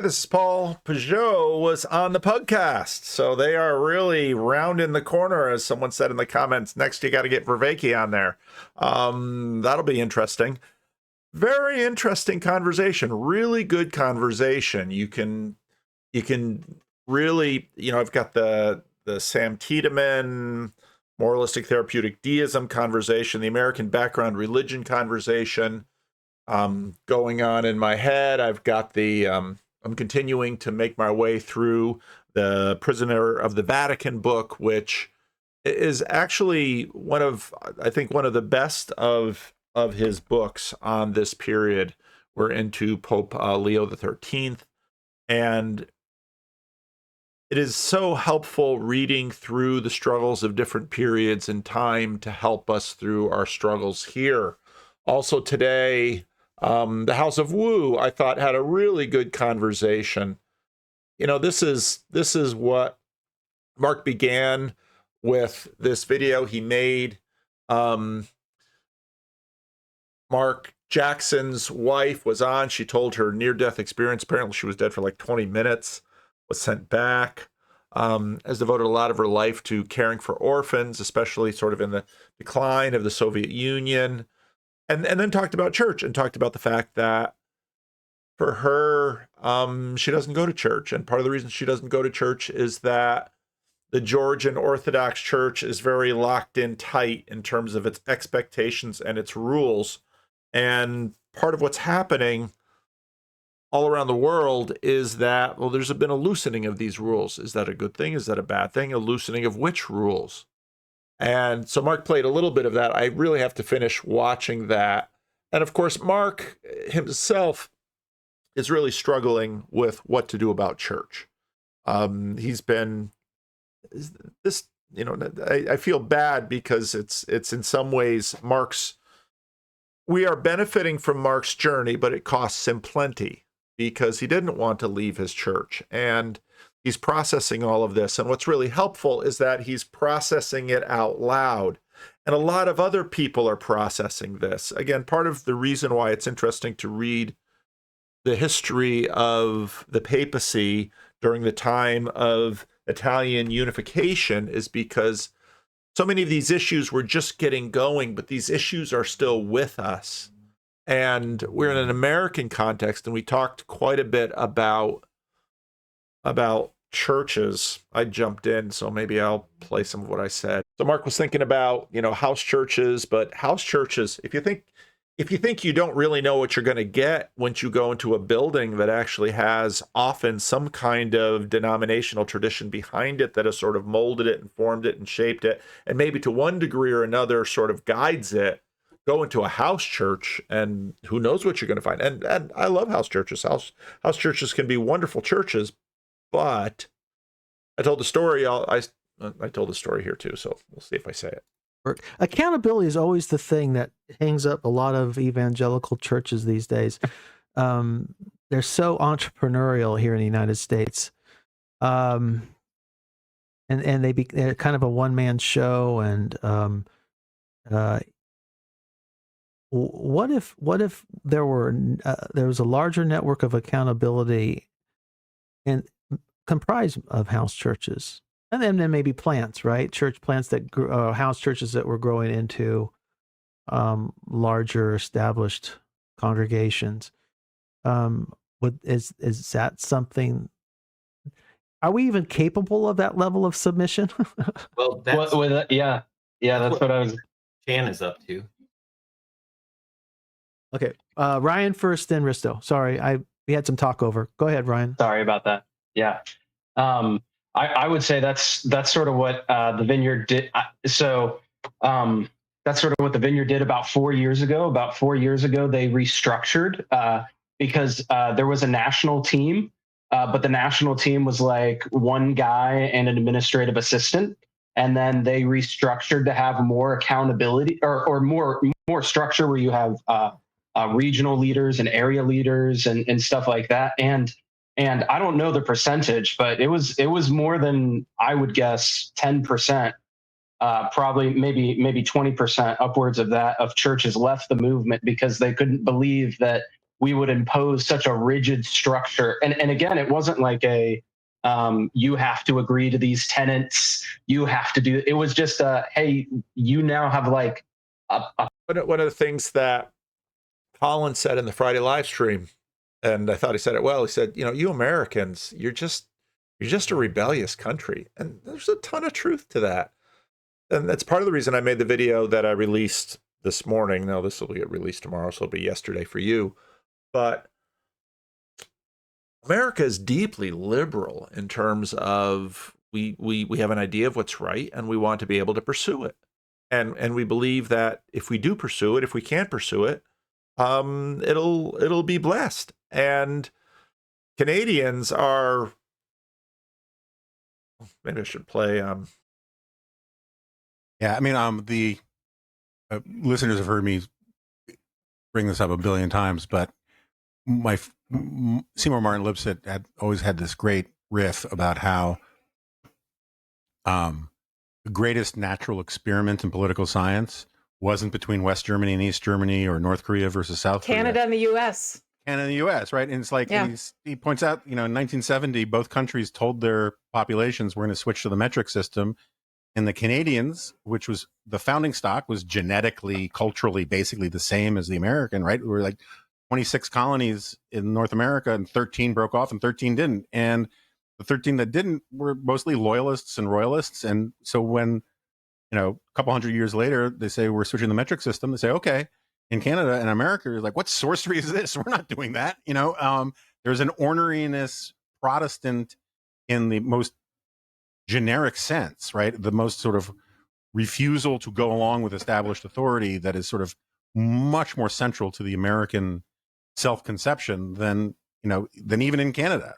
This is Paul. Peugeot was on the podcast, so they are really rounding the corner, as someone said in the comments. Next, you got to get Vervaeke on there. That'll be interesting. Very interesting conversation. Really good conversation. You can really, I've got the Sam Tiedemann moralistic therapeutic deism conversation, the American background religion conversation going on in my head. I've got I'm continuing to make my way through the Prisoner of the Vatican book, which is actually one of the best of his books on this period. We're into Pope Leo the 13th, and it is so helpful reading through the struggles of different periods in time to help us through our struggles here. Also today, the House of Wu, I thought, had a really good conversation. This is what Mark began with this video he made. Mark Jackson's wife was on. She told her near-death experience. Apparently she was dead for like 20 minutes, was sent back, has devoted a lot of her life to caring for orphans, especially sort of in the decline of the Soviet Union. And then talked about church and talked about the fact that for her, she doesn't go to church. And part of the reason she doesn't go to church is that the Georgian Orthodox Church is very locked in tight in terms of its expectations and its rules. And part of what's happening all around the world is that, well, there's been a loosening of these rules. Is that a good thing? Is that a bad thing? A loosening of which rules? And so Mark played a little bit of that. I really have to finish watching that. And of course, Mark himself is really struggling with what to do about church. He's been this, I feel bad because it's in some ways we are benefiting from Mark's journey, but it costs him plenty because he didn't want to leave his church. And he's processing all of this. And what's really helpful is that he's processing it out loud. And a lot of other people are processing this. Again, part of the reason why it's interesting to read the history of the papacy during the time of Italian unification is because so many of these issues were just getting going, but these issues are still with us. And we're in an American context, and we talked quite a bit about churches. I jumped in, so maybe I'll play some of what I said. So Mark was thinking about, house churches, but house churches, if you think you don't really know what you're going to get once you go into a building that actually has often some kind of denominational tradition behind it that has sort of molded it and formed it and shaped it, and maybe to one degree or another sort of guides it, go into a house church and who knows what you're going to find. And I love house churches. House churches can be wonderful churches. But I told the story. I told the story here too, so we'll see if I say it. Accountability is always the thing that hangs up a lot of evangelical churches these days. They're so entrepreneurial here in the United States, and they're kind of a one-man show. And what if there was a larger network of accountability and comprised of house churches, and then maybe plants, right? Church plants that house churches that were growing into larger established congregations. Is that something? Are we even capable of that level of submission? Well, that's what I was. Chan is up to. Okay, Ryan first, then Risto. Sorry, we had some talk over. Go ahead, Ryan. Sorry about that. Yeah. I would say that's sort of what the Vineyard did. That's sort of what the Vineyard did about 4 years ago. About 4 years ago, they restructured because there was a national team, but the national team was like one guy and an administrative assistant. And then they restructured to have more accountability or more structure where you have regional leaders and area leaders and stuff like that. And I don't know the percentage, but it was more than, I would guess, 10%, probably maybe 20%, upwards of that, of churches left the movement because they couldn't believe that we would impose such a rigid structure. And again, it wasn't like a you have to agree to these tenets. You have to do. It was just hey, you now have like a One of the things that Colin said in the Friday live stream, and I thought he said it well. He said, you Americans, you're just a rebellious country, and there's a ton of truth to that. And that's part of the reason I made the video that I released this morning. Now this will get released tomorrow, so it'll be yesterday for you. But America is deeply liberal in terms of we have an idea of what's right, and we want to be able to pursue it. And we believe that if we do pursue it, if we can't pursue it, it'll be blessed. And Canadians are, maybe I should play. Yeah, I mean, the listeners have heard me bring this up a billion times, but Seymour Martin Lipset had always had this great riff about how the greatest natural experiment in political science wasn't between West Germany and East Germany or North Korea versus South Korea. Canada and the U.S. Canada and the U.S., right? And it's like, he points out, in 1970, both countries told their populations we're going to switch to the metric system. And the Canadians, which was the founding stock, was genetically, culturally, basically the same as the American, right? We were like 26 colonies in North America, and 13 broke off and 13 didn't. And the 13 that didn't were mostly loyalists and royalists. And so when, a couple hundred years later, they say we're switching the metric system, they say, okay, in Canada and America, you're like, what sorcery is this? We're not doing that. There's an orneriness Protestant in the most generic sense, right? The most sort of refusal to go along with established authority that is sort of much more central to the American self-conception than even in Canada,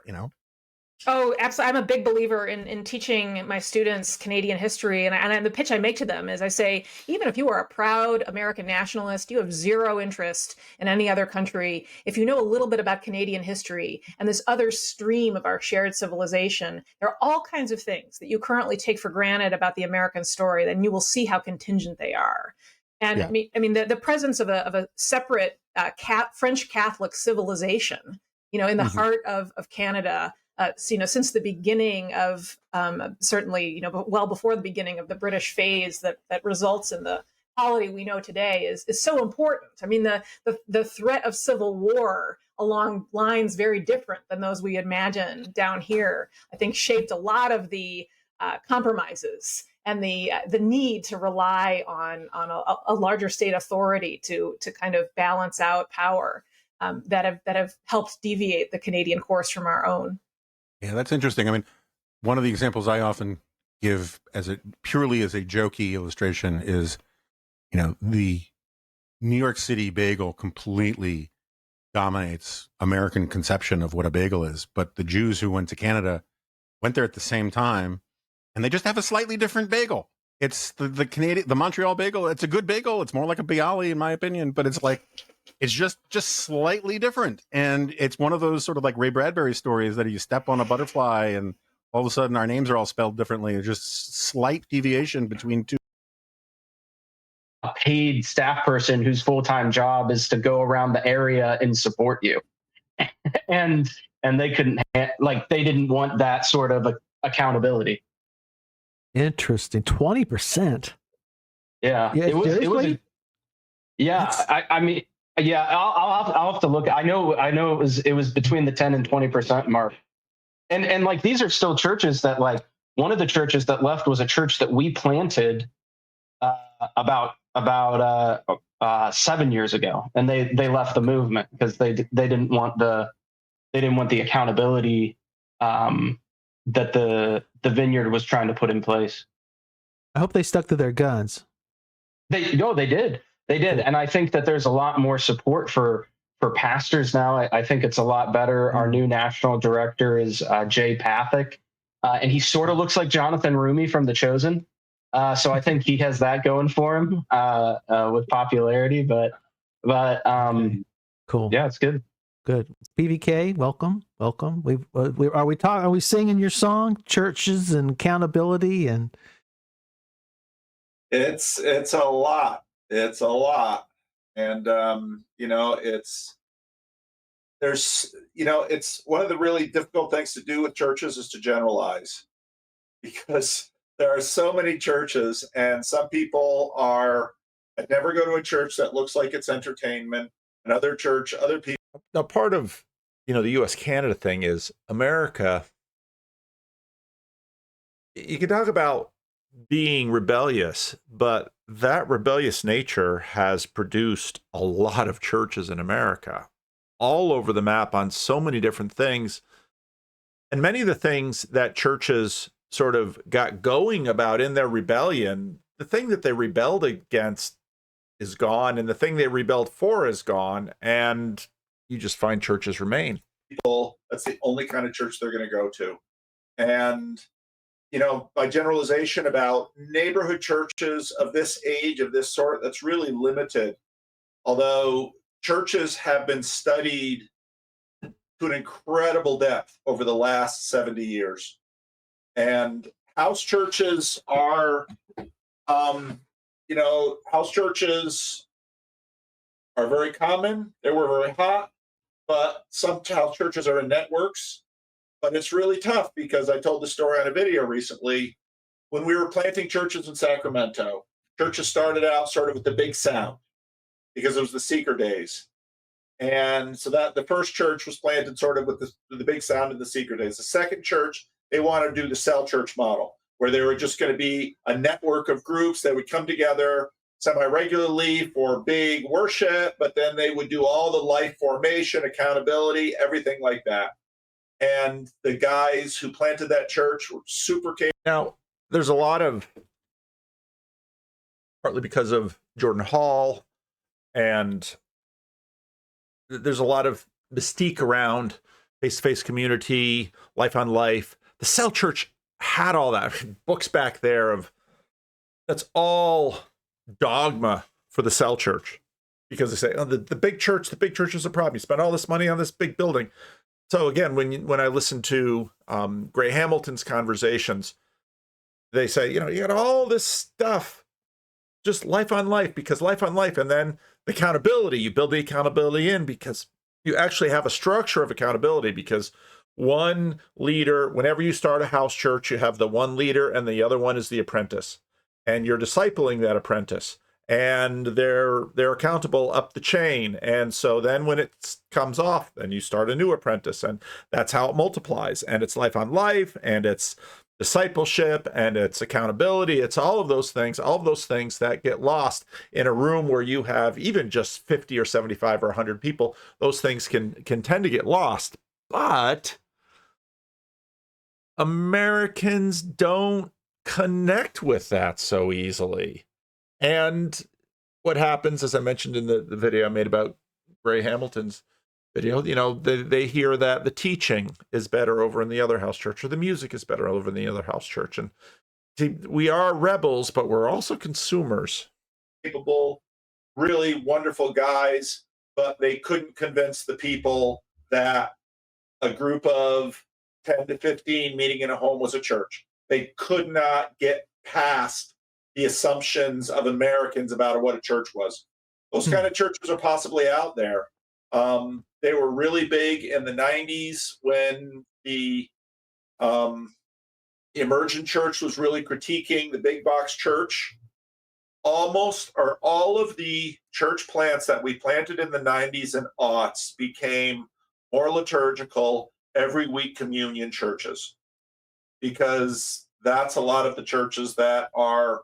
Oh, absolutely. I'm a big believer in teaching my students Canadian history. And the pitch I make to them is I say, even if you are a proud American nationalist, you have zero interest in any other country. If you know a little bit about Canadian history and this other stream of our shared civilization, there are all kinds of things that you currently take for granted about the American story, then you will see how contingent they are. And yeah. I mean, the presence of a separate French Catholic civilization, in the heart of Canada, since the beginning of certainly, well before the beginning of the British phase that results in the polity we know today is so important. I mean, the threat of civil war along lines very different than those we imagine down here, I think shaped a lot of the compromises and the need to rely on a larger state authority to kind of balance out power that have helped deviate the Canadian course from our own. Yeah, that's interesting. I mean, one of the examples I often give purely as a jokey illustration is, the New York City bagel completely dominates American conception of what a bagel is. But the Jews who went to Canada went there at the same time, and they just have a slightly different bagel. It's the Montreal bagel. It's a good bagel. It's more like a Bialy, in my opinion, but it's just slightly different. And it's one of those sort of like Ray Bradbury stories that you step on a butterfly and all of a sudden our names are all spelled differently. It's just slight deviation between two. A paid staff person whose full-time job is to go around the area and support you. and they couldn't, they didn't want that sort of accountability. Interesting. 20%. Yeah. Yeah, it was I mean, yeah, I'll have to look. I know it was between the 10 and 20% mark. And like, these are still churches that, like, one of the churches that left was a church that we planted about 7 years ago. And they left the movement because they didn't want the accountability that the vineyard was trying to put in place. I hope they stuck to their guns. They did. And I think that there's a lot more support for pastors now. I think it's a lot better. Our new national director is Jay Pathak, and he sort of looks like Jonathan Rumi from The Chosen. So I think he has that going for him with popularity. But cool. Yeah, it's good. Good. PVK, welcome. Are we singing your song, churches and accountability? And it's a lot. It's a lot. And, there's, you know, it's one of the really difficult things to do with churches is to generalize, because there are so many churches, and some people are, I'd never go to a church that looks like it's entertainment. Another church, other people. Now, part of, you know, the U.S. Canada thing is America. You can talk about being rebellious, but that rebellious nature has produced a lot of churches in America, all over the map on so many different things. And many of the things that churches sort of got going about in their rebellion, the thing that they rebelled against is gone, and the thing they rebelled for is gone, and you just find churches remain. People, that's the only kind of church they're going to go to. And, you know, by generalization about neighborhood churches of this age, of this sort, that's really limited. Although churches have been studied to an incredible depth over the last 70 years. And house churches are, you know, house churches are very common. They were very hot, but some house churches are in networks. But it's really tough, because I told the story on a video recently. When we were planting churches in Sacramento, churches started out sort of with the big sound, because it was the seeker days. And so that the first church was planted sort of with the big sound in the seeker days. The second church, they wanted to do the cell church model, where there were just going to be a network of groups that would come together semi-regularly for big worship, but then they would do all the life formation, accountability, everything like that. And the guys who planted that church were super capable. Now, there's a lot of, partly because of Jordan Hall, and there's a lot of mystique around face-to-face community, life on life. The cell church had all that. Books back there of, that's all dogma for the cell church, because they say, oh, the big church is a problem. You spend all this money on this big building. So again, when I listen to Gray Hamilton's conversations, they say, you know, you got all this stuff, just life on life, because life on life, and then the accountability, you build the accountability in, because you actually have a structure of accountability, because one leader, whenever you start a house church, you have the one leader and the other one is the apprentice, and you're discipling that apprentice, and they're accountable up the chain. And so then when it comes off, then you start a new apprentice, and that's how it multiplies. And it's life on life, and it's discipleship, and it's accountability. It's all of those things that get lost in a room where you have even just 50 or 75 or 100 people. Those things can tend to get lost. But Americans don't connect with that so easily. And what happens, as I mentioned in the video I made about Gray Hamilton's video, you know, they hear that the teaching is better over in the other house church, or the music is better over in the other house church. And see, we are rebels, but we're also consumers. Capable, really wonderful guys, but they couldn't convince the people that a group of 10 to 15 meeting in a home was a church. They could not get past the assumptions of Americans about what a church was. Those kind of churches are possibly out there. They were really big in the 90s when the emergent church was really critiquing the big box church. Almost or all of the church plants that we planted in the 90s and aughts became more liturgical, every week communion churches, because that's a lot of the churches that are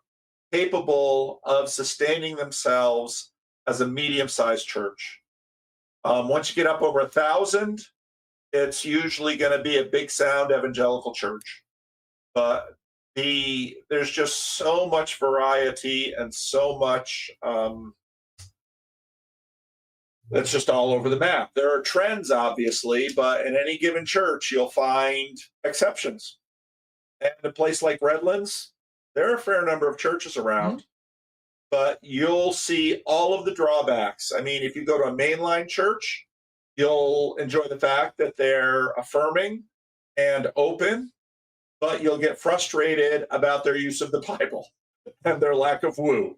capable of sustaining themselves as a medium-sized church. Once you get up over 1,000, it's usually going to be a big sound evangelical church. But there's just so much variety and so much that's just all over the map. There are trends, obviously, but in any given church, you'll find exceptions. And a place like Redlands, there are a fair number of churches around, but you'll see all of the drawbacks. I mean, if you go to a mainline church, you'll enjoy the fact that they're affirming and open, but you'll get frustrated about their use of the Bible and their lack of woo.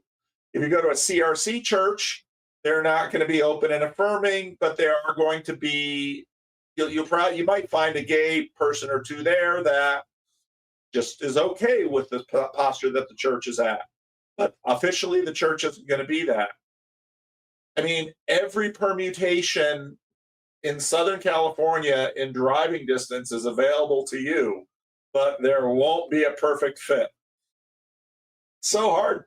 If you go to a CRC church, They're not going to be open and affirming, but there are going to be, you might find a gay person or two there that just is okay with the posture that the church is at. But officially, the church isn't going to be that. I mean, every permutation in Southern California in driving distance is available to you, but there won't be a perfect fit. So hard.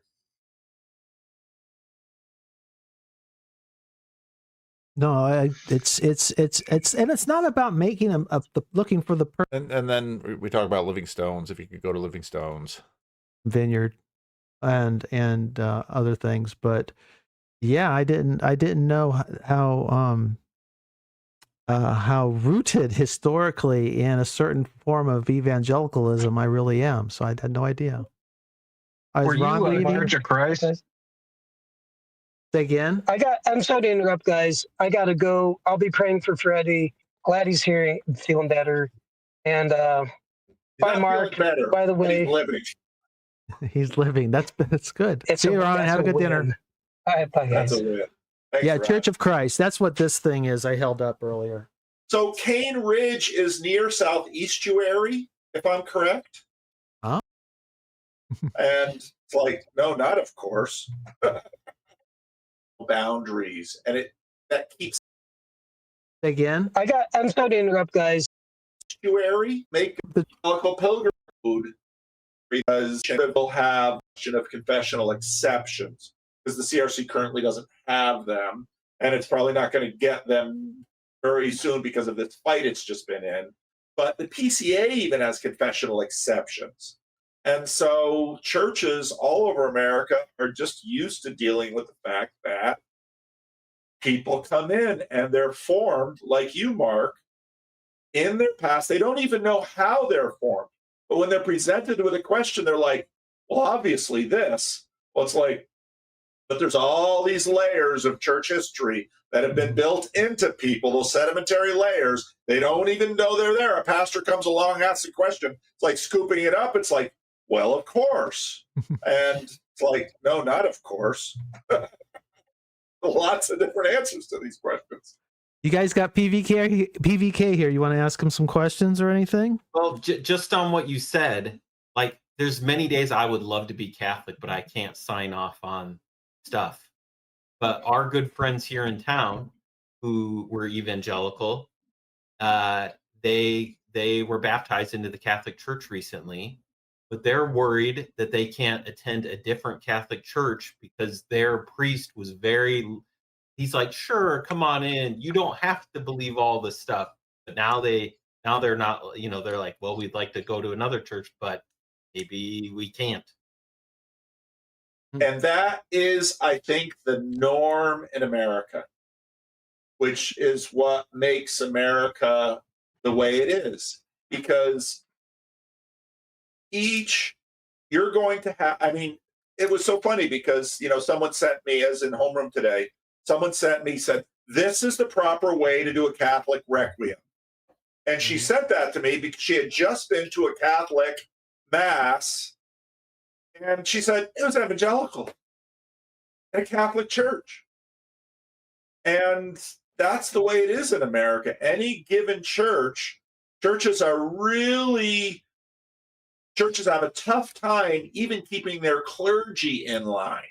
No, it's and it's not about making looking for the And then we talk about Living Stones. If you could go to Living Stones vineyard and other things, but yeah, I didn't know how rooted historically in a certain form of evangelicalism I really am. So I had no idea. Were you Ron a leading? Church of Christ? Say again? I'm sorry to interrupt, guys. I got to go. I'll be praying for Freddie. Glad he's here, feeling better. And bye, Mark. Better, by the way, he's living. He's living. That's good. It's See you, Ron. Have a good dinner. All right, bye, guys. That's a win. Thanks, Yeah, Ron. Church of Christ. That's what this thing is I held up earlier. So Cane Ridge is near Southestuary, if I'm correct. Huh? And it's like, no, not of course. Boundaries, and that keeps. Again? I'm sorry to interrupt, guys. Estuary make the local pilgrim food because we'll have of confessional exceptions because the CRC currently doesn't have them, and it's probably not going to get them very soon because of this fight it's just been in. But the PCA even has confessional exceptions. And so churches all over America are just used to dealing with the fact that people come in and they're formed, like you, Mark, in their past. They don't even know how they're formed. But when they're presented with a question, they're like, well, obviously this. Well, it's like, but there's all these layers of church history that have been built into people, those sedimentary layers. They don't even know they're there. A pastor comes along, asks a question. It's like scooping it up. It's like, well, of course. And it's like, no, not of course. Lots of different answers to these questions. You guys got PVK here. You want to ask him some questions or anything? Well, just on what you said, like there's many days I would love to be Catholic, but I can't sign off on stuff. But our good friends here in town who were evangelical, they were baptized into the Catholic Church recently, but they're worried that they can't attend a different Catholic church because their priest was he's like, sure, come on in. You don't have to believe all this stuff. But now they're not, they're like, well, we'd like to go to another church, but maybe we can't. And that is, I think, the norm in America, which is what makes America the way it is. Because you're going to have, it was so funny because, someone sent me, as in homeroom today, said, this is the proper way to do a Catholic requiem. And she sent that to me because she had just been to a Catholic mass. And she said, it was evangelical in a Catholic church. And that's the way it is in America. Any given churches have a tough time even keeping their clergy in line.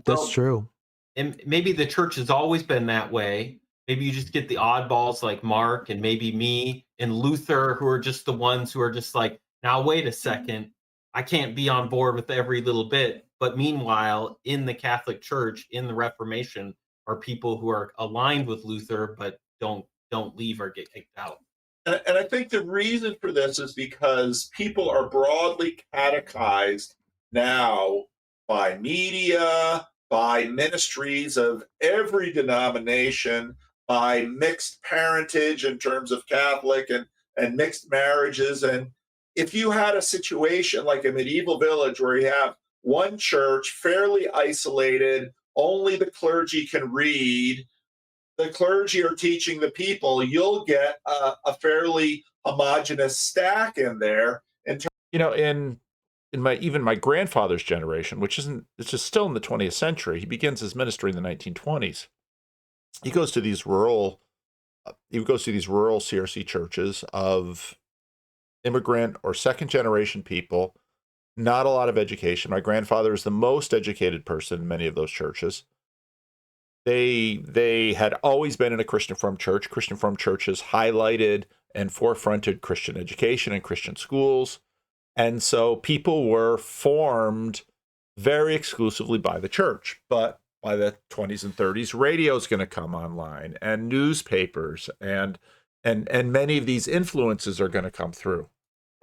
That's true. And maybe the church has always been that way. Maybe you just get the oddballs like Mark and maybe me and Luther, who are just the ones who are just like, now, wait a second. I can't be on board with every little bit. But meanwhile, in the Catholic Church, in the Reformation, are people who are aligned with Luther, but don't leave or get kicked out. And I think the reason for this is because people are broadly catechized now by media, by ministries of every denomination, by mixed parentage in terms of Catholic and mixed marriages. And if you had a situation like a medieval village where you have one church fairly isolated, only the clergy can read, the clergy are teaching the people, you'll get a fairly homogenous stack in there. In even my grandfather's generation, which it's just still in the 20th century. He begins his ministry in the 1920s. He goes to these rural CRC churches of immigrant or second generation people, not a lot of education. My grandfather is the most educated person in many of those churches. They had always been in a Christian Reformed church. Christian Reformed churches highlighted and forefronted Christian education and Christian schools. And so people were formed very exclusively by the church. But by the 20s and 30s, radio is going to come online, and newspapers, and many of these influences are going to come through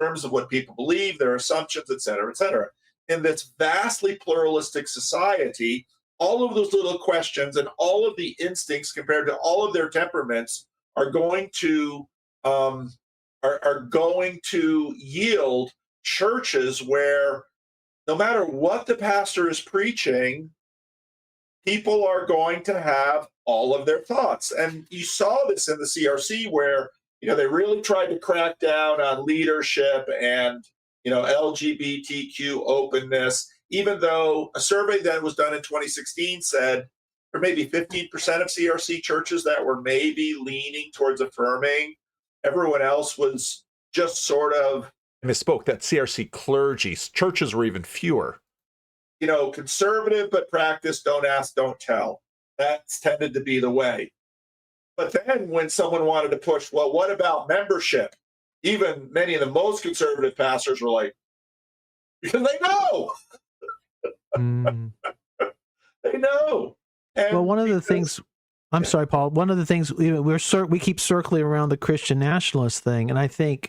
in terms of what people believe, their assumptions, et cetera, et cetera. In this vastly pluralistic society, all of those little questions and all of the instincts compared to all of their temperaments are going to yield churches where no matter what the pastor is preaching, people are going to have all of their thoughts. And you saw this in the CRC where, they really tried to crack down on leadership and, LGBTQ openness, even though a survey that was done in 2016 said there may be 15% of CRC churches that were maybe leaning towards affirming. Everyone else was just sort of... I misspoke. That CRC clergy, churches were even fewer. Conservative, but practice, don't ask, don't tell. That's tended to be the way. But then when someone wanted to push, well, what about membership? Even many of the most conservative pastors were like, because they know. They know. And well, one of the things, I'm sorry, Paul, one of the things we keep circling around the Christian nationalist thing. And I think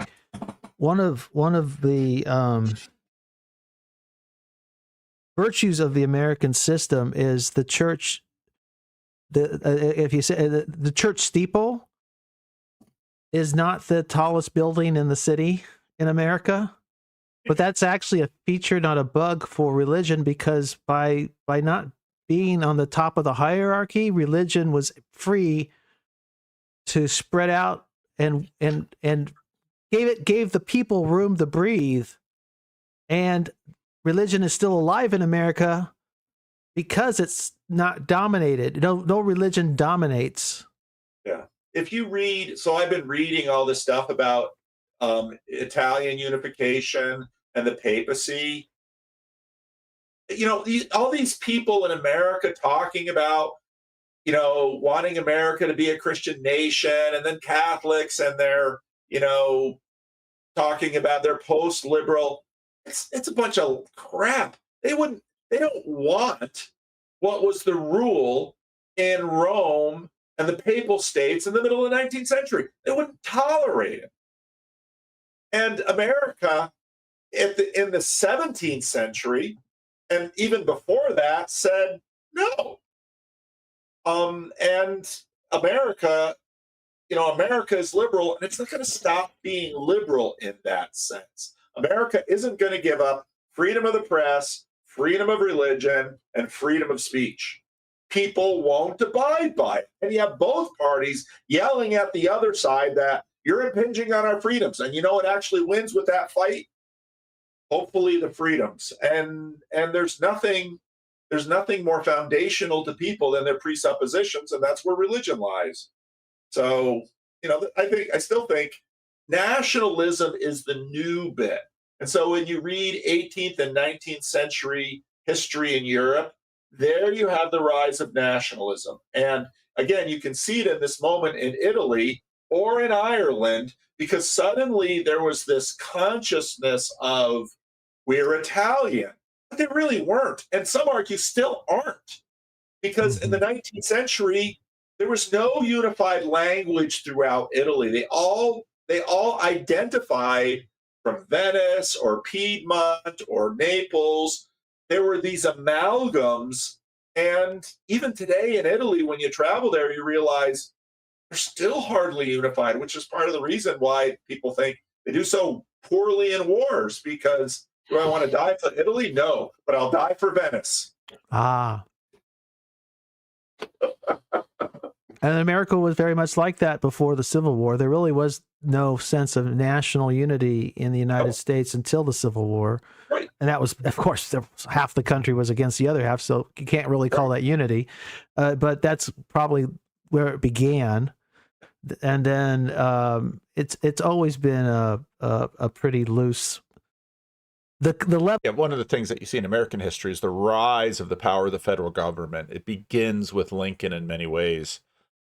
one of the virtues of the American system is the church. If you say the church steeple is not the tallest building in the city in America, but that's actually a feature, not a bug for religion, because by not being on the top of the hierarchy, religion was free to spread out and gave the people room to breathe. And religion is still alive in America because it's not dominated. No religion dominates. Yeah. If you read, so I've been reading all this stuff about Italian unification and the papacy. All these people in America talking about, wanting America to be a Christian nation, and then Catholics, and they're, talking about their post-liberal. It's a bunch of crap. They don't want what was the rule in Rome and the papal states in the middle of the 19th century. They wouldn't tolerate it. And America in the 17th century, and even before that, said no. And America, America is liberal, and it's not going to stop being liberal in that sense. America isn't going to give up freedom of the press, freedom of religion, and freedom of speech. People won't abide by it. And you have both parties yelling at the other side that you're impinging on our freedoms. And what actually wins with that fight? Hopefully the freedoms. And there's nothing more foundational to people than their presuppositions, and that's where religion lies. So, I still think nationalism is the new bit. And so when you read 18th and 19th century history in Europe, there you have the rise of nationalism. And again, you can see it in this moment in Italy or in Ireland, because suddenly there was this consciousness of, we're Italian, but they really weren't. And some argue still aren't, because in the 19th century, there was no unified language throughout Italy. They all identified from Venice or Piedmont or Naples. There were these amalgams. And even today in Italy, when you travel there, you realize they're still hardly unified, which is part of the reason why people think they do so poorly in wars. Because do I want to die for Italy? No, but I'll die for Venice. Ah. And America was very much like that before the Civil War. There really was no sense of national unity in the United States until the Civil War. Right. And that was, of course, half the country was against the other half, so you can't really call that unity. But that's probably where it began. And then it's always been a pretty loose. The level. Yeah, one of the things that you see in American history is the rise of the power of the federal government. It begins with Lincoln in many ways.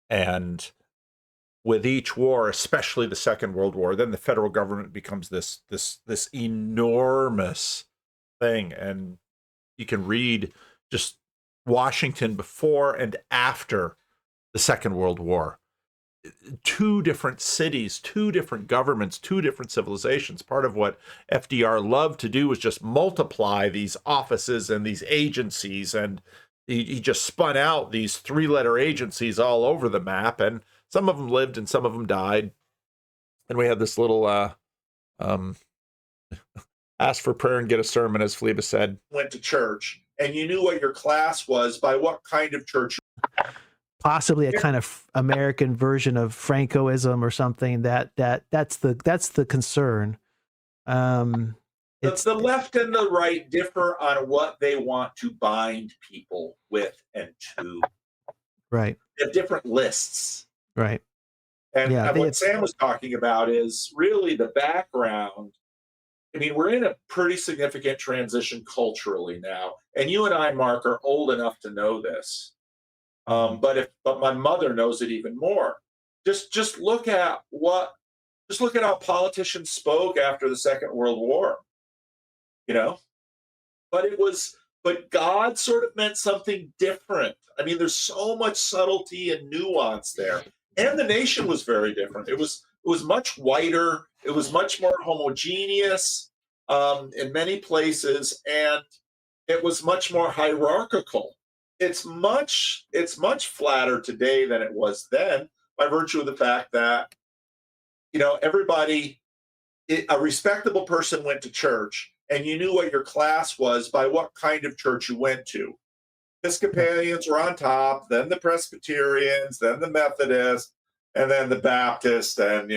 And with each war, especially the Second World War, then the federal government becomes this enormous thing. And you can read just Washington before and after the Second World War. 2 different cities, 2 different governments, 2 different civilizations. Part of what FDR loved to do was just multiply these offices and these agencies, and he just spun out these 3-letter agencies all over the map, and some of them lived and some of them died. And we had this little ask for prayer and get a sermon, as Phlebas said. Went to church, and you knew what your class was by what kind of church. Possibly a kind of American version of Francoism or something. That's the concern. The left and the right differ on what they want to bind people with and to. Right. They have different lists. Right. And what Sam was talking about is really the background. I mean, we're in a pretty significant transition culturally now. And you and I, Mark, are old enough to know this. But my mother knows it even more. Just look at how politicians spoke after the Second World War. But God sort of meant something different. I mean, there's so much subtlety and nuance there. And the nation was very different. It was much whiter. It was much more homogeneous in many places, and it was much more hierarchical. It's much flatter today than it was then, by virtue of the fact that, everybody, a respectable person went to church, and you knew what your class was by what kind of church you went to. Episcopalians were on top, then the Presbyterians, then the Methodists, and then the Baptists, and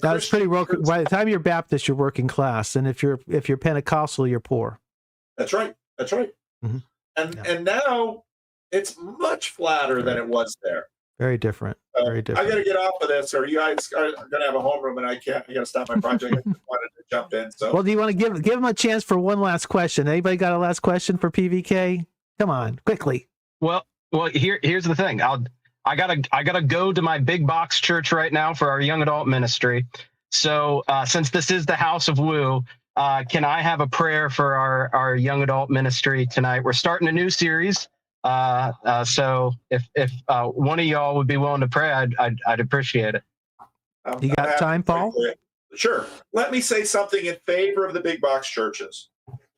that's pretty well. By the time you're Baptist, you're working class, and if you're Pentecostal, you're poor. That's right. Mm-hmm. And now it's much flatter than it was there. Very different. Very different. I got to get off of this, or you guys are going to have a homeroom, and I got to stop my project. I just wanted to jump in. So, well, do you want to give him a chance for one last question? Anybody got a last question for PVK? Come on, quickly. Well, here's the thing. I gotta go to my big box church right now for our young adult ministry. So since this is the House of Woo, can I have a prayer for our young adult ministry tonight? We're starting a new series. So if one of y'all would be willing to pray, I'd appreciate it. You got time, Paul? Sure. Let me say something in favor of the big box churches.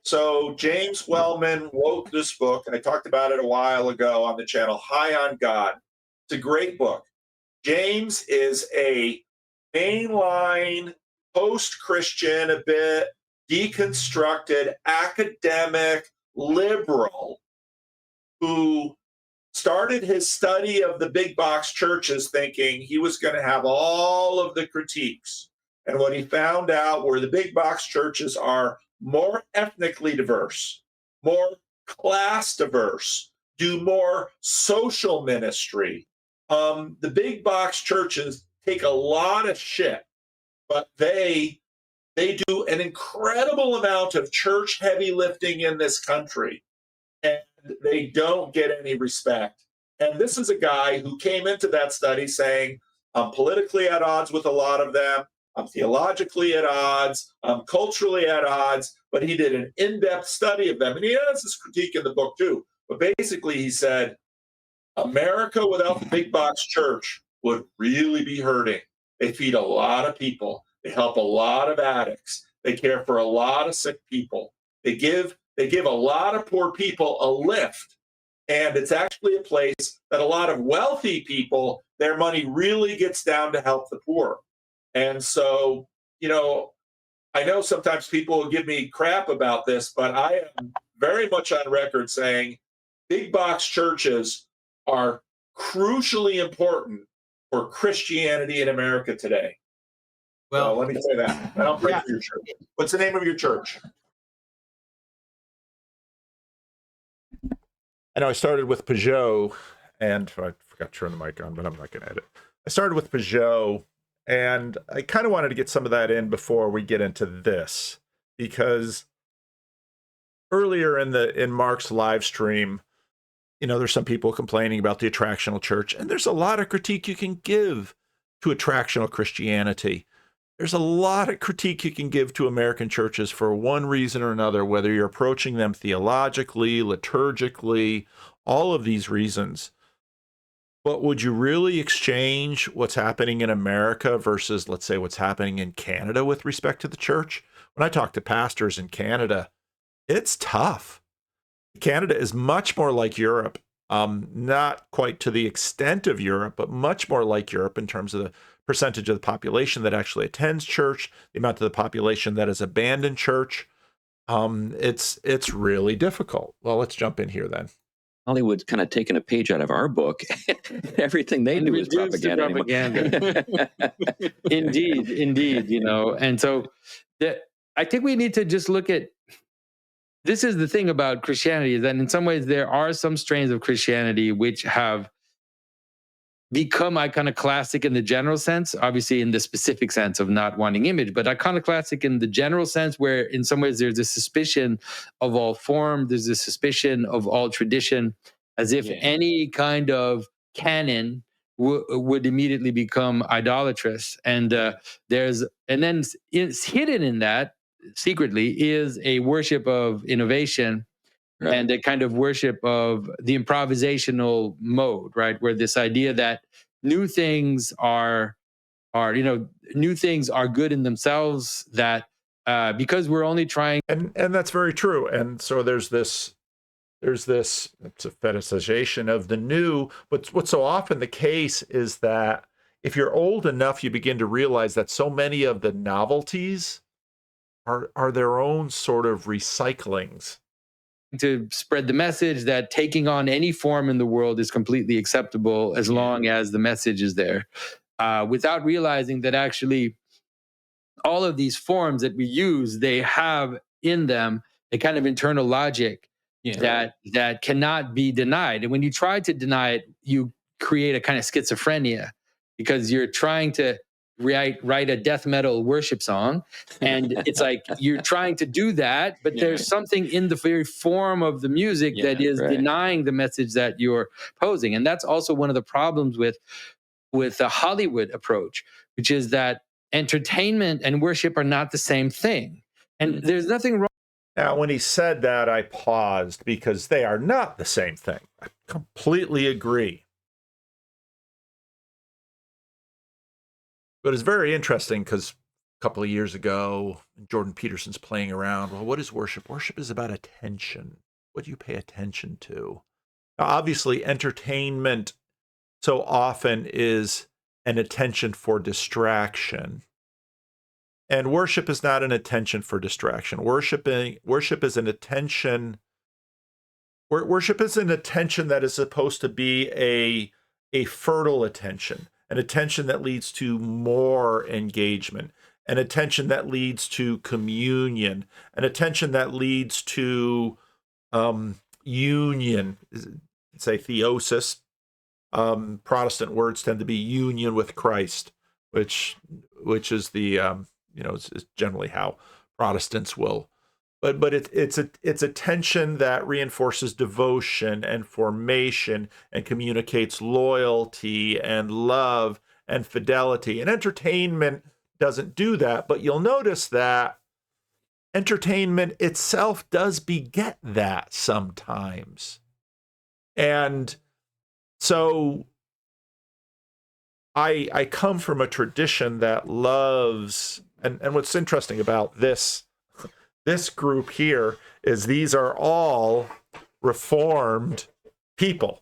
So James Wellman wrote this book, and I talked about it a while ago on the channel, High on God. It's a great book. James is a mainline, post-Christian, a bit deconstructed, academic, liberal, who started his study of the big box churches thinking he was going to have all of the critiques. And what he found out were the big box churches are more ethnically diverse, more class diverse, do more social ministry. The big box churches take a lot of shit, but they do an incredible amount of church heavy lifting in this country, and they don't get any respect. And this is a guy who came into that study saying, I'm politically at odds with a lot of them, I'm theologically at odds, I'm culturally at odds, but he did an in-depth study of them. And he has this critique in the book too. But basically he said, America without the big box church would really be hurting. They feed a lot of people. They help a lot of addicts. They care for a lot of sick people. They give a lot of poor people a lift. And it's actually a place that a lot of wealthy people, their money really gets down to help the poor. And so, I know sometimes people will give me crap about this, but I am very much on record saying big box churches are crucially important for Christianity in America today. Well, let me say that. And I'll pray for your church. What's the name of your church? I know I started with Peugeot, and I forgot to turn the mic on, but I'm not going to edit. I started with Peugeot, and I kind of wanted to get some of that in before we get into this, because earlier in Mark's live stream, there's some people complaining about the attractional church, and there's a lot of critique you can give to attractional Christianity. There's a lot of critique you can give to American churches for one reason or another, whether you're approaching them theologically, liturgically, all of these reasons. But would you really exchange what's happening in America versus, let's say, what's happening in Canada with respect to the church? When I talk to pastors in Canada, it's tough. Canada is much more like Europe, not quite to the extent of Europe, but much more like Europe in terms of the percentage of the population that actually attends church, the amount of the population that has abandoned church. It's really difficult. Well, let's jump in here then. Hollywood's kind of taken a page out of our book. Everything they do is propaganda. Indeed. And so I think we need to just look at, this is the thing about Christianity, is that in some ways there are some strains of Christianity which have become iconoclastic in the general sense, obviously in the specific sense of not wanting image, but iconoclastic in the general sense, where in some ways there's a suspicion of all form, there's a suspicion of all tradition, as if any kind of canon would immediately become idolatrous. And then it's hidden in that secretly is a worship of innovation. Right. And a kind of worship of the improvisational mode, right? Where this idea that new things are new things are good in themselves, that because we're only trying. And that's very true. And so there's this, it's a fetishization of the new, but what's so often the case is that if you're old enough, you begin to realize that so many of the novelties are their own sort of recyclings. To spread the message that taking on any form in the world is completely acceptable as long as the message is there, without realizing that actually all of these forms that we use, they have in them a kind of internal logic that cannot be denied. And when you try to deny it, you create a kind of schizophrenia, because you're trying to write a death metal worship song, and it's like you're trying to do that, but there's something in the very form of the music that is denying the message that you're posing. And that's also one of the problems with the Hollywood approach, which is that entertainment and worship are not the same thing. And there's nothing wrong. Now, when he said that, I paused, because they are not the same thing. I completely agree. But it's very interesting, because a couple of years ago, Jordan Peterson's playing around. Well, what is worship? Worship is about attention. What do you pay attention to? Now, obviously, entertainment so often is an attention for distraction. And worship is not an attention for distraction. Worship is an attention. Worship is an attention that is supposed to be a fertile attention. An attention that leads to more engagement, an attention that leads to communion, an attention that leads to union, say theosis. Protestant words tend to be union with Christ, which is the is generally how Protestants will. But it's a tension that reinforces devotion and formation and communicates loyalty and love and fidelity. And entertainment doesn't do that, but you'll notice that entertainment itself does beget that sometimes. And so I come from a tradition that loves, and what's interesting about this group here is these are all Reformed people.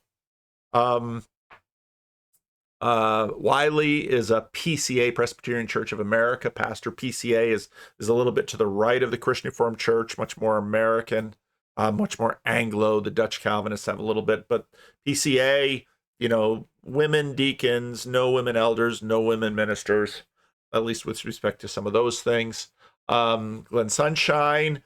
Wiley is a PCA, Presbyterian Church of America pastor. PCA is a little bit to the right of the Christian Reformed Church, much more American, much more Anglo. The Dutch Calvinists have a little bit, but PCA women deacons, no women elders, no women ministers, at least with respect to some of those things. Glenn Sunshine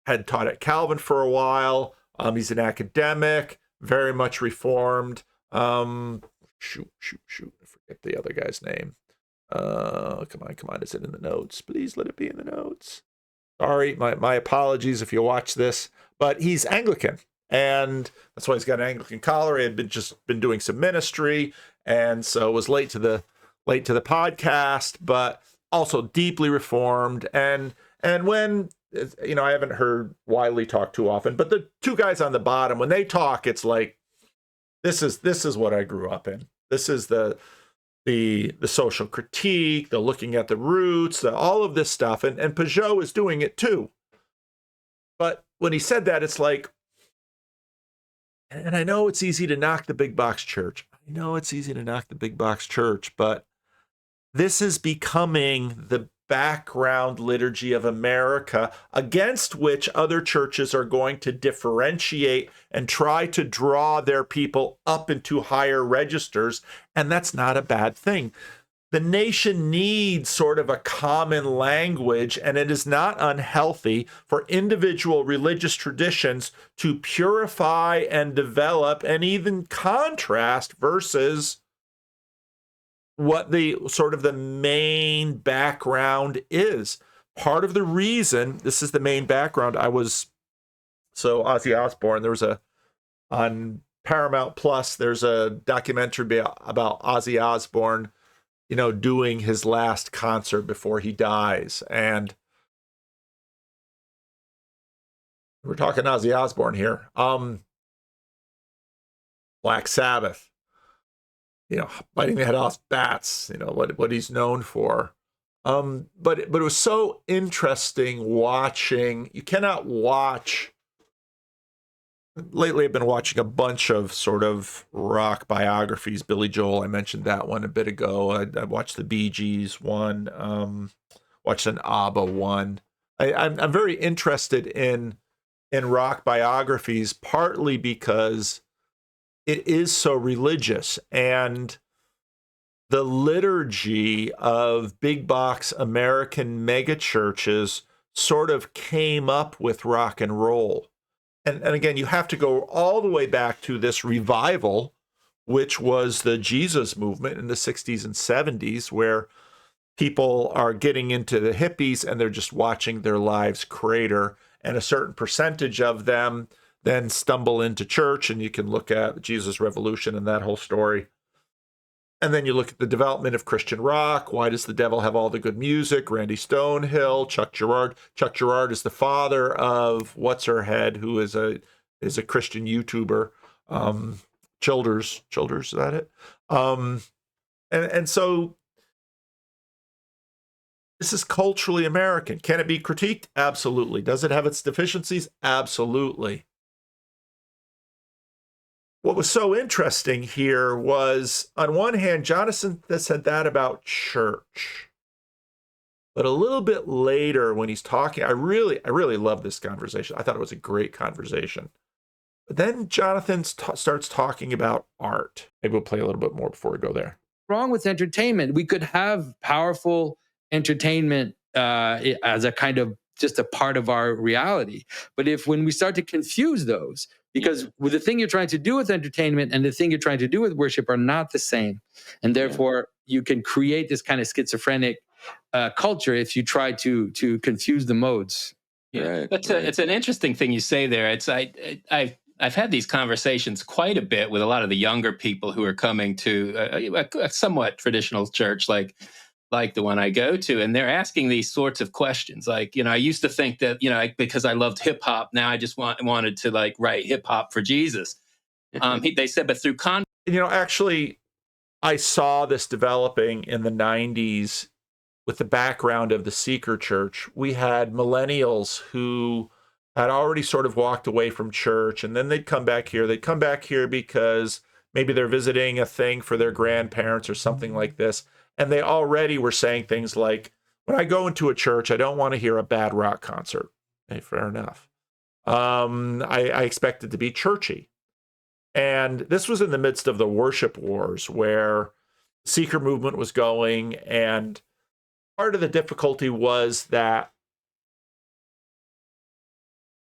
had taught at Calvin for a while. He's an academic, very much reformed. Shoot. I forget the other guy's name. Come on. Is it in the notes? Please let it be in the notes. Sorry, my apologies if you watch this, but he's Anglican, and that's why he's got an Anglican collar. He had just been doing some ministry, and so was late to the podcast, but also deeply reformed. And when I haven't heard Wiley talk too often, but the two guys on the bottom, when they talk, it's like this is what I grew up in. This is the social critique, the looking at the roots, all of this stuff. And Peugeot is doing it too. But when he said that, it's like, and I know it's easy to knock the big box church. But this is becoming the background liturgy of America, against which other churches are going to differentiate and try to draw their people up into higher registers. And that's not a bad thing. The nation needs sort of a common language, and it is not unhealthy for individual religious traditions to purify and develop and even contrast versus what the sort of the main background is. Part of the reason this is the main background, Ozzy Osbourne, there was on Paramount Plus, there's a documentary about Ozzy Osbourne, doing his last concert before he dies. And we're talking Ozzy Osbourne here. Black Sabbath. Biting the head off bats, what he's known for. But it was so interesting watching. You cannot watch. Lately, I've been watching a bunch of sort of rock biographies. Billy Joel, I mentioned that one a bit ago. I watched the Bee Gees one, watched an ABBA one. I'm very interested in rock biographies, partly because it is so religious, and the liturgy of big box American megachurches sort of came up with rock and roll. And again, you have to go all the way back to this revival, which was the Jesus movement in the 60s and 70s, where people are getting into the hippies and they're just watching their lives crater, and a certain percentage of them then stumble into church, and you can look at Jesus Revolution and that whole story. And then you look at the development of Christian rock. Why does the devil have all the good music? Randy Stonehill, Chuck Girard. Chuck Girard is the father of What's Her Head, who is a Christian YouTuber. Childers, is that it? And so this is culturally American. Can it be critiqued? Absolutely. Does it have its deficiencies? Absolutely. What was so interesting here was, on one hand, Jonathan said that about church. But a little bit later when he's talking, I really love this conversation. I thought it was a great conversation. But then Jonathan starts talking about art. Maybe we'll play a little bit more before we go there. Wrong with entertainment. We could have powerful entertainment as a kind of just a part of our reality. But when we start to confuse those, because with the thing you're trying to do with entertainment and the thing you're trying to do with worship are not the same. And therefore, you can create this kind of schizophrenic culture if you try to confuse the modes. Yeah, it's an interesting thing you say there. I've had these conversations quite a bit with a lot of the younger people who are coming to a somewhat traditional church like the one I go to, and they're asking these sorts of questions. Like, I used to think that, because I loved hip hop, now I just wanted to write hip hop for Jesus. They said, but through actually, I saw this developing in the 90s with the background of the Seeker Church. We had millennials who had already sort of walked away from church, and then they'd come back here. They'd come back here because maybe they're visiting a thing for their grandparents or something like this. And they already were saying things like, when I go into a church, I don't want to hear a bad rock concert. Hey, fair enough. I expect it to be churchy. And this was in the midst of the worship wars where the seeker movement was going. And part of the difficulty was that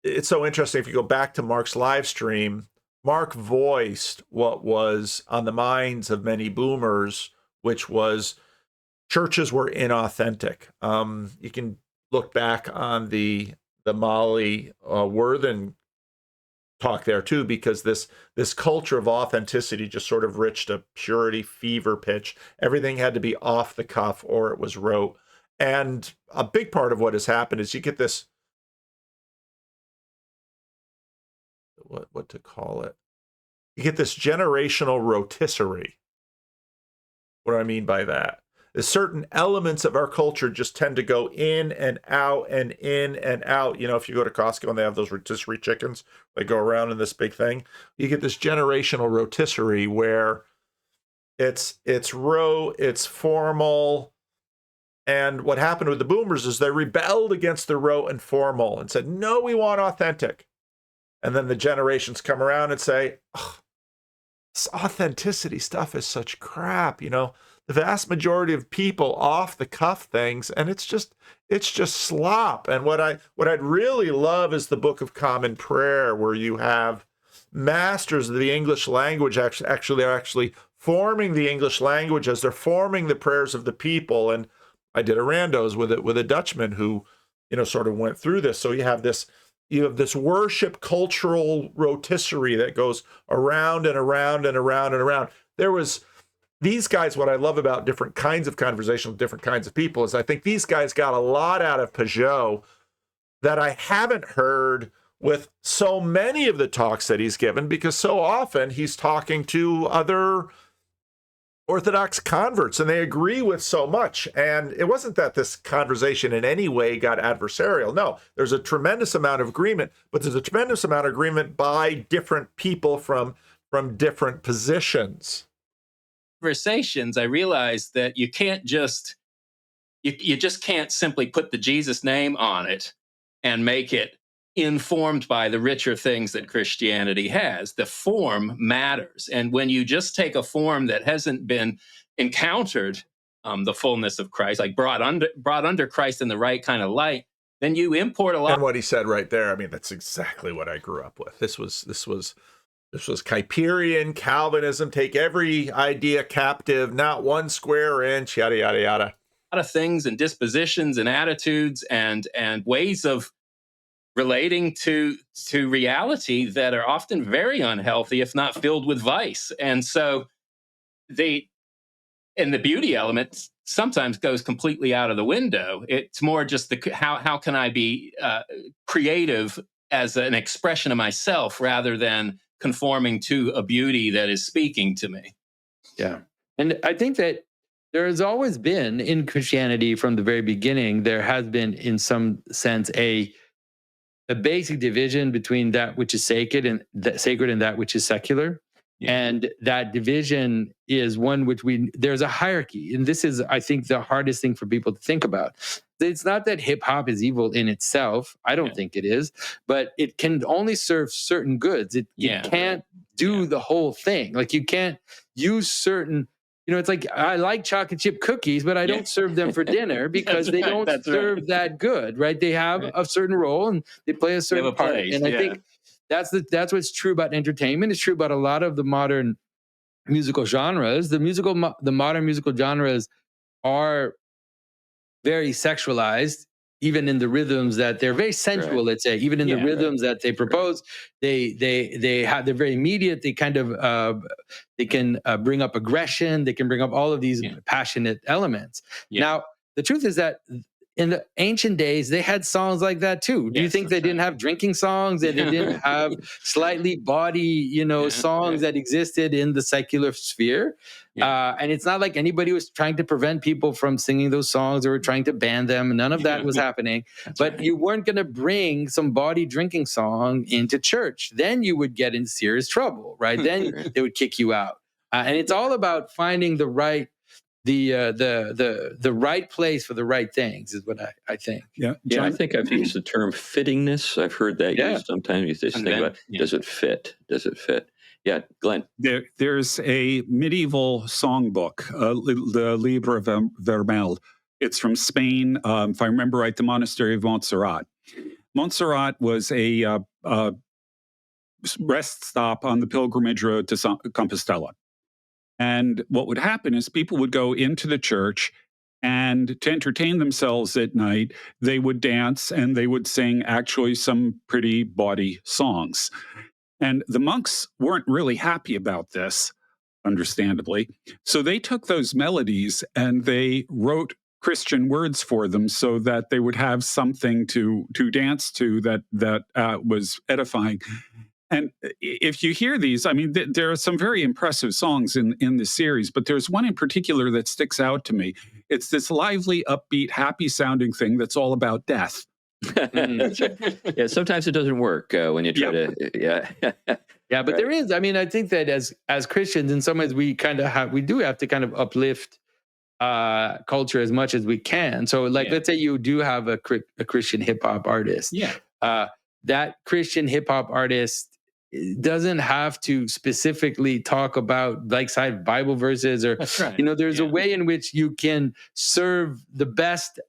it's so interesting. If you go back to Mark's live stream, Mark voiced what was on the minds of many boomers, which was churches were inauthentic. You can look back on the Molly Worthen talk there too, because this culture of authenticity just sort of reached a purity fever pitch. Everything had to be off the cuff or it was rote. And a big part of what has happened is you get this, what to call it? You get this generational rotisserie. What do I mean by that? Is certain elements of our culture just tend to go in and out and in and out. You know, if you go to Costco and they have those rotisserie chickens, they go around in this big thing. You get this generational rotisserie where it's rote, it's formal. And what happened with the boomers is they rebelled against the rote and formal and said, no, we want authentic. And then the generations come around and say, oh, this authenticity stuff is such crap, you know. The vast majority of people off the cuff things, and it's just slop. And what I'd really love is the Book of Common Prayer, where you have masters of the English language actually forming the English language as they're forming the prayers of the people. And I did a Randos with a Dutchman who, you know, sort of went through this. So you have this worship cultural rotisserie that goes around and around and around and around. There was these guys, what I love about different kinds of conversation with different kinds of people is I think these guys got a lot out of Peugeot that I haven't heard with so many of the talks that he's given, because so often he's talking to other Orthodox converts and they agree with so much. And it wasn't that this conversation in any way got adversarial. No, there's a tremendous amount of agreement, but there's a tremendous amount of agreement by different people from different positions. Conversations, I realized that you can't just you just can't simply put the Jesus name on it and make it informed by the richer things that Christianity has. The form matters, and when you just take a form that hasn't been encountered the fullness of Christ, like brought under Christ in the right kind of light, then you import a lot. And what he said right there, I mean, that's exactly what I grew up with. This was Kuyperian Calvinism, take every idea captive, not one square inch, yada, yada, yada. A lot of things and dispositions and attitudes and ways of relating to reality that are often very unhealthy, if not filled with vice. And so the beauty element sometimes goes completely out of the window. It's more just how can I be creative as an expression of myself rather than conforming to a beauty that is speaking to me. Yeah. And I think that there has always been in Christianity from the very beginning, there has been in some sense a basic division between that which is sacred and that which is secular. Yeah. And that division is one which there's a hierarchy. And this is, I think, the hardest thing for people to think about. It's not that hip hop is evil in itself. I don't think it is, but it can only serve certain goods. It can't do the whole thing. Like you can't use certain, it's like I like chocolate chip cookies, but I don't serve them for dinner because they don't serve that good, right? They have a certain role and they play a certain part. And I think that's what's true about entertainment. It's true about a lot of the modern musical genres. The modern musical genres are very sexualized, even in the rhythms that they're very sensual. Let's say, even in the rhythms that they propose, they're very immediate. They kind of they can bring up aggression. They can bring up all of these passionate elements. Now, the truth is that in the ancient days, they had songs like that too. Do you think they didn't have drinking songs? They didn't have slightly bawdy, songs that existed in the secular sphere? And it's not like anybody was trying to prevent people from singing those songs or trying to ban them. None of that was happening. But you weren't going to bring some bawdy drinking song into church. Then you would get in serious trouble, right? Then they would kick you out. And it's all about finding the right the right place for the right things is what I think. Yeah, I think I've used the term fittingness. I've heard that used sometimes. You just think about, does it fit? Does it fit? Yeah, Glenn. There's a medieval songbook, the Libre Vermel. It's from Spain. If I remember right, the monastery of Montserrat. Montserrat was a rest stop on the pilgrimage road to Compostela. And what would happen is people would go into the church, and to entertain themselves at night, they would dance and they would sing actually some pretty bawdy songs. And the monks weren't really happy about this, understandably. So they took those melodies and they wrote Christian words for them so that they would have something to dance to that was edifying. And if you hear these, I mean, there are some very impressive songs in this series, but there's one in particular that sticks out to me. It's this lively, upbeat, happy-sounding thing that's all about death. Yeah, sometimes it doesn't work when you try to. Yeah, yeah, but there is. I mean, I think that as Christians, in some ways, we do have to kind of uplift culture as much as we can. So, like, let's say you do have a Christian hip hop artist. Yeah, that Christian hip hop artist doesn't have to specifically talk about like side Bible verses or, there's a way in which you can serve the best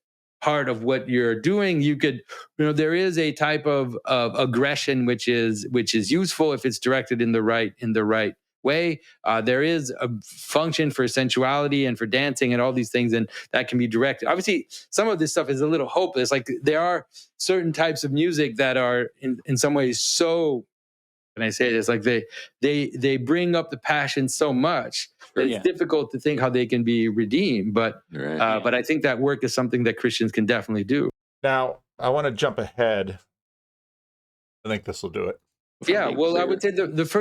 part of what you're doing. You could, there is a type of aggression which is useful if it's directed in the right way. There is a function for sensuality and for dancing and all these things, and that can be directed. Obviously, some of this stuff is a little hopeless. Like there are certain types of music that are in some ways so. And I say this, like they bring up the passion so much that it's difficult to think how they can be redeemed. But I think that work is something that Christians can definitely do. Now, I want to jump ahead. I think this will do it. Yeah, well, I would say this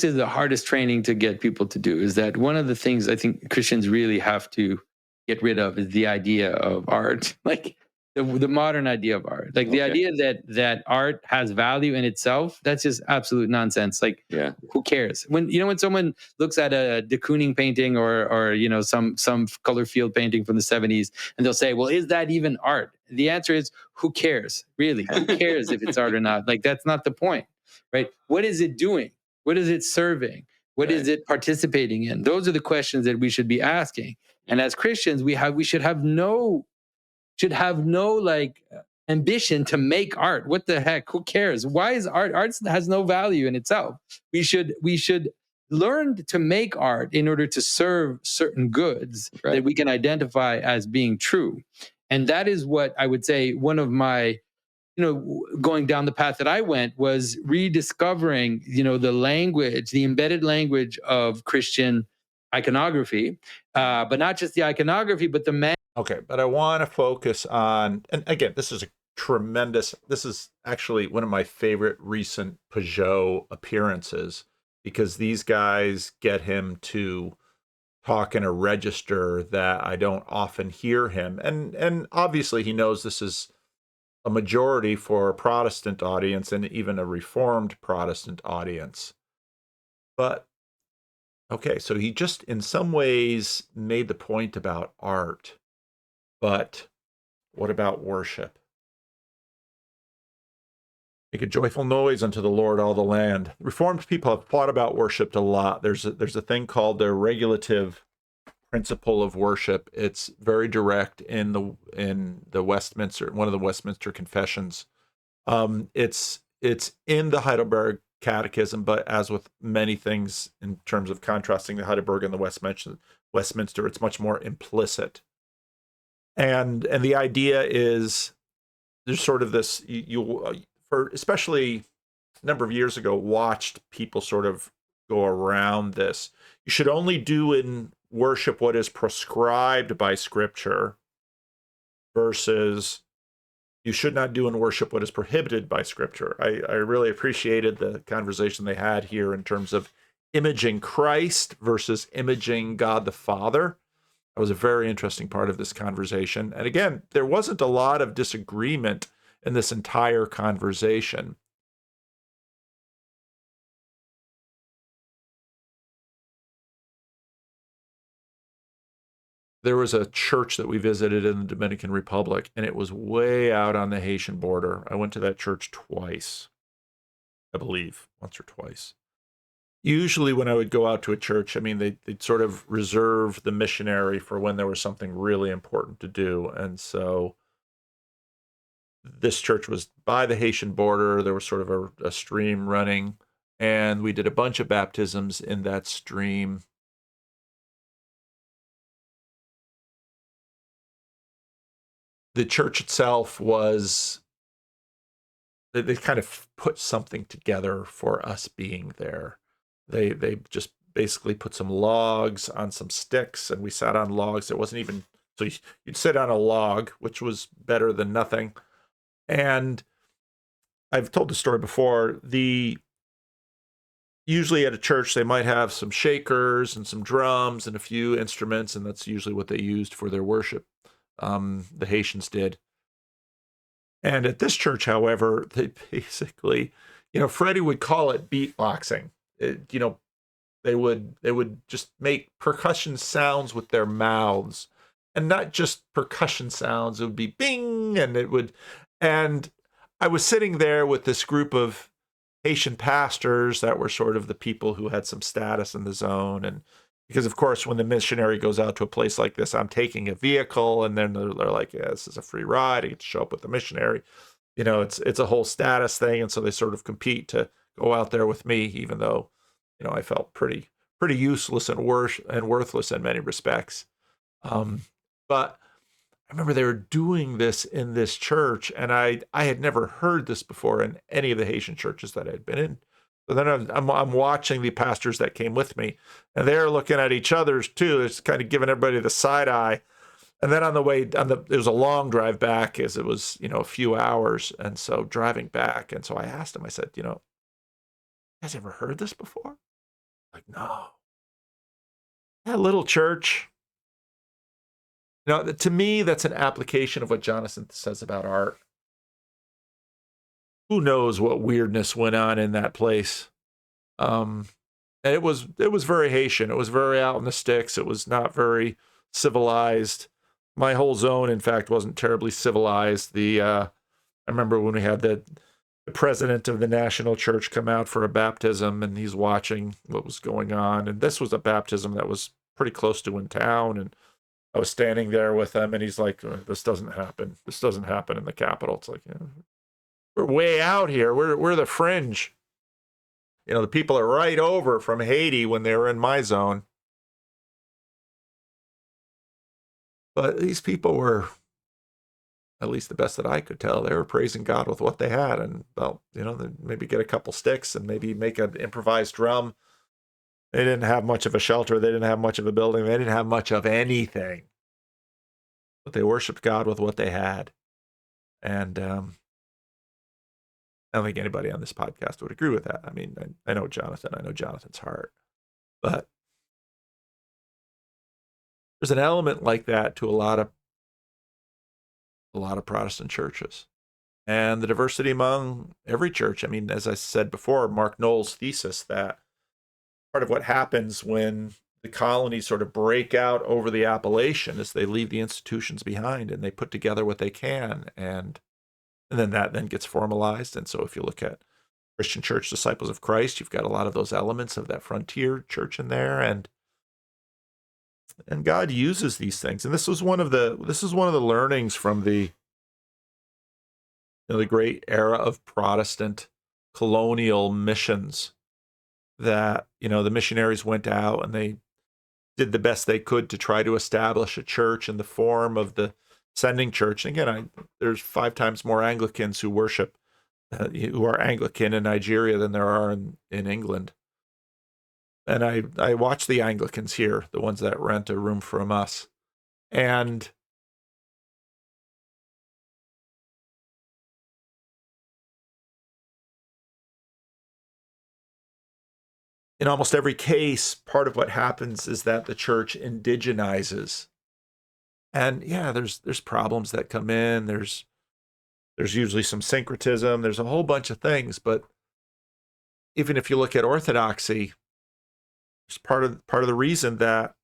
is the hardest training to get people to do, is that one of the things I think Christians really have to get rid of is the idea of art. Like, the modern idea of art, like the idea that art has value in itself, that's just absolute nonsense. Like, who cares? When someone looks at a de Kooning painting or some color field painting from the 70s, and they'll say, well, is that even art? The answer is, who cares? Really, who cares if it's art or not? Like, that's not the point, right? What is it doing? What is it serving? What is it participating in? Those are the questions that we should be asking. And as Christians, we should have no like ambition to make art. What the heck? Who cares? Why is art has no value in itself? We should learn to make art in order to serve certain goods that we can identify as being true. And that is what I would say one of my, going down the path that I went was rediscovering, the language, the embedded language of Christian iconography, but not just the iconography, but the Okay, but I want to focus on, and again, this is actually one of my favorite recent Peugeot appearances, because these guys get him to talk in a register that I don't often hear him. And obviously he knows this is a majority for a Protestant audience and even a Reformed Protestant audience. But okay, so he just in some ways made the point about art. But what about worship? Make a joyful noise unto the Lord, all the land. Reformed people have thought about worship a lot. There's a thing called the regulative principle of worship. It's very direct in the Westminster, one of the Westminster Confessions. It's in the Heidelberg Catechism, but as with many things in terms of contrasting the Heidelberg and the Westminster, it's much more implicit. And the idea is there's sort of this, for especially a number of years ago, watched people sort of go around this. You should only do in worship what is prescribed by Scripture, versus you should not do in worship what is prohibited by Scripture. I really appreciated the conversation they had here in terms of imaging Christ versus imaging God the Father. That was a very interesting part of this conversation. And again, there wasn't a lot of disagreement in this entire conversation. There was a church that we visited in the Dominican Republic, and it was way out on the Haitian border. I went to that church twice. I believe, once or twice. Usually when I would go out to a church, I mean, they'd sort of reserve the missionary for when there was something really important to do. And so this church was by the Haitian border. There was sort of a stream running, and we did a bunch of baptisms in that stream. The church itself was, they kind of put something together for us being there. They just basically put some logs on some sticks, and we sat on logs. It wasn't even, so you'd sit on a log, which was better than nothing. And I've told the story before. Usually at a church, they might have some shakers and some drums and a few instruments, and that's usually what they used for their worship. The Haitians did. And at this church, however, they basically, Freddie would call it beatboxing. They would just make percussion sounds with their mouths, and not just percussion sounds. It would be bing, and I was sitting there with this group of Haitian pastors that were sort of the people who had some status in the zone. And because, of course, when the missionary goes out to a place like this, I'm taking a vehicle, and then they're like, yeah, this is a free ride. I get to show up with the missionary. It's a whole status thing. And so they sort of compete to go out there with me, even though, I felt pretty useless and worthless in many respects. But I remember they were doing this in this church, and I had never heard this before in any of the Haitian churches that I'd been in. So then I'm watching the pastors that came with me, and they're looking at each other's too. It's kind of giving everybody the side eye. And then it was a long drive back, as it was, a few hours. And so driving back, and so I asked him, I said, you guys ever heard this before? Like, no. That little church. To me, that's an application of what Jonathan says about art. Who knows what weirdness went on in that place? And it was very Haitian. It was very out in the sticks. It was not very civilized. My whole zone, in fact, wasn't terribly civilized. I remember when we had the president of the national church come out for a baptism, and he's watching what was going on. And this was a baptism that was pretty close to in town, and I was standing there with him, and he's like, this doesn't happen. This doesn't happen in the capital. It's like, we're way out here. We're the fringe. The people are right over from Haiti when they were in my zone. But these people were, at least the best that I could tell, they were praising God with what they had. And, well, maybe get a couple sticks and maybe make an improvised drum. They didn't have much of a shelter. They didn't have much of a building. They didn't have much of anything. But they worshiped God with what they had. And I don't think anybody on this podcast would agree with that. I mean, I know Jonathan. I know Jonathan's heart. But there's an element like that to a lot of Protestant churches. And the diversity among every church. I mean, as I said before, Mark Knoll's thesis that part of what happens when the colonies sort of break out over the Appalachian is they leave the institutions behind, and they put together what they can, and then that then gets formalized. And so if you look at Christian Church Disciples of Christ, you've got a lot of those elements of that frontier church in there, and God uses these things. And this is one of the learnings from the great era of Protestant colonial missions, that the missionaries went out and they did the best they could to try to establish a church in the form of the sending church. And again, there's 5 times more Anglicans who worship, who are Anglican in Nigeria than there are in England. And I watch the Anglicans here, the ones that rent a room from us. And in almost every case, part of what happens is that the church indigenizes. And yeah, there's problems that come in. There's usually some syncretism. There's a whole bunch of things. But even if you look at Orthodoxy, it's part of the reason that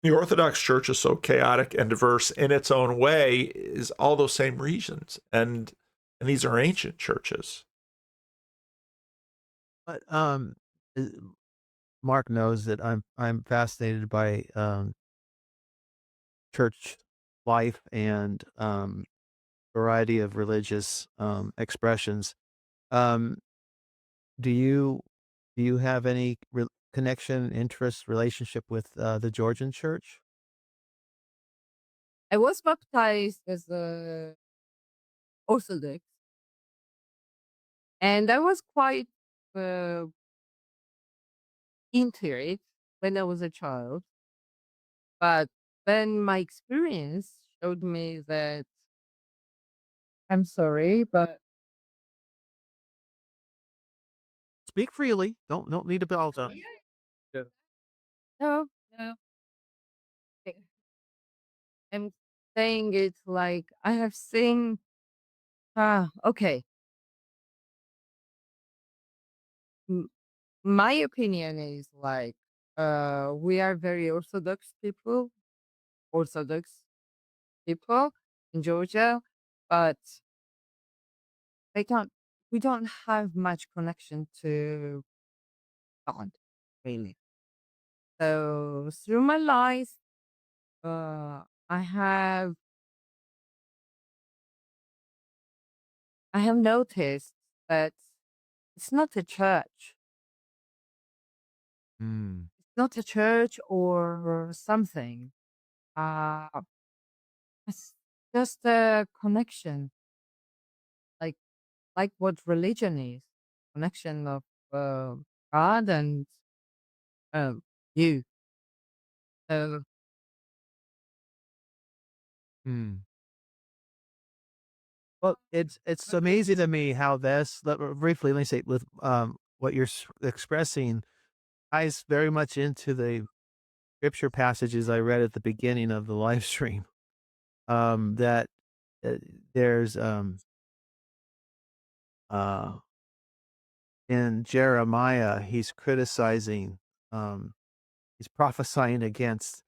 the Orthodox Church is so chaotic and diverse in its own way is all those same reasons. And these are ancient churches. But uh, Mark knows that I'm fascinated by church life and variety of religious expressions. Um, do you have any connection, interest, relationship with the Georgian church? I was baptized as a Orthodox, and I was quite uh, into it when I was a child. But then my experience showed me that I'm sorry, but Speak freely. Don't need to belt up. yeah, no, no. I'm saying it's like I have seen. Okay. M- my opinion is like we are very Orthodox people in Georgia, but they don't. We don't have much connection to God, really. So through my life, uh, I have I have noticed that it's not a church. Mm. It's not a church or something. Uh, it's just a connection, like what religion is, connection of uh, God and you. So Mm. Well, it's amazing to me how briefly, let me say, with what you're expressing ties very much into the scripture passages I read at the beginning of the live stream. That uh, there's uh in Jeremiah, he's criticizing, he's prophesying against